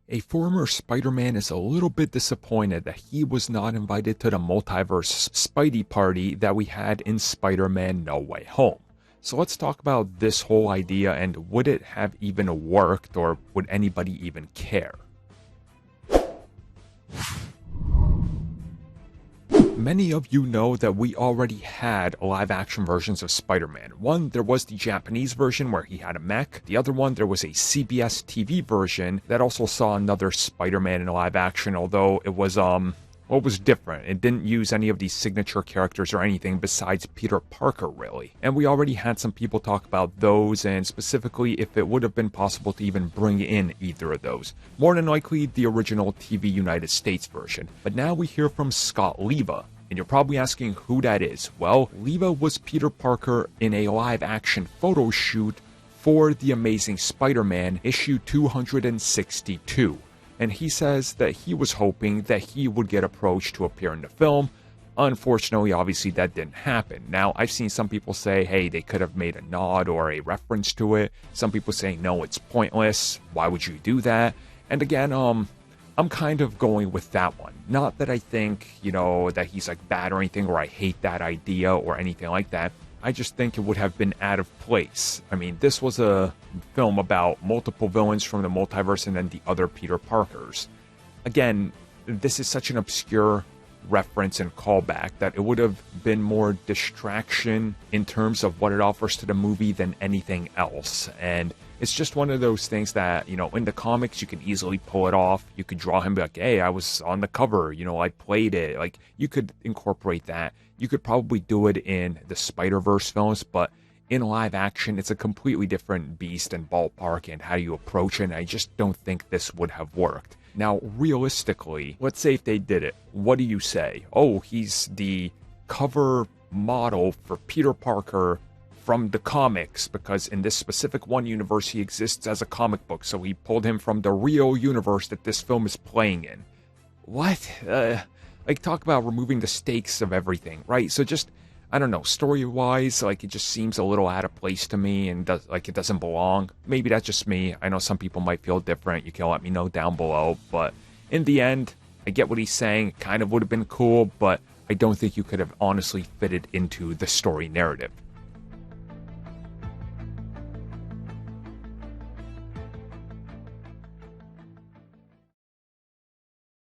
A former Spider-Man is a little bit disappointed that he was not invited to the multiverse Spidey party that we had in Spider-Man No Way Home. So let's talk about this whole idea and would it have even worked, or would anybody even care? Many of you know that we already had live-action versions of Spider-Man. One, there was the Japanese version where he had a mech. The other one, there was a CBS TV version that also saw another Spider-Man in live-action, although it was, different. It didn't use any of these signature characters or anything besides Peter Parker, really. And we already had some people talk about those, and specifically if it would have been possible to even bring in either of those. More than likely, the original TV United States version. But now we hear from Scott Leva. And you're probably asking who that is. Well, Leva was Peter Parker in a live-action photo shoot for The Amazing Spider-Man issue 262. And he says that he was hoping that he would get approached to appear in the film. Unfortunately, obviously, that didn't happen. Now, I've seen some people say, hey, they could have made a nod or a reference to it. Some people say, no, it's pointless. Why would you do that? And again, I'm kind of going with that one. Not that I think, that he's like bad or anything, or I hate that idea or anything like that. I just think it would have been out of place. I mean, this was a film about multiple villains from the multiverse and then the other Peter Parkers. Again, this is such an obscure reference and callback that it would have been more distraction in terms of what it offers to the movie than anything else. And it's just one of those things that, in the comics, you can easily pull it off. You could draw him and be like, hey, I was on the cover, I played it. Like, you could incorporate that. You could probably do it in the Spider-Verse films, but in live action, it's a completely different beast and ballpark and how you approach it. And I just don't think this would have worked. Now, realistically, let's say if they did it, what do you say? Oh, he's the cover model for Peter Parker from the comics, because in this specific one universe, he exists as a comic book, so he pulled him from the real universe that this film is playing in. What? Talk about removing the stakes of everything, right? So just, I don't know, story-wise, it just seems a little out of place to me, and it doesn't belong. Maybe that's just me. I know some people might feel different. You can let me know down below, but in the end, I get what he's saying. It kind of would have been cool, but I don't think you could have honestly fitted into the story narrative.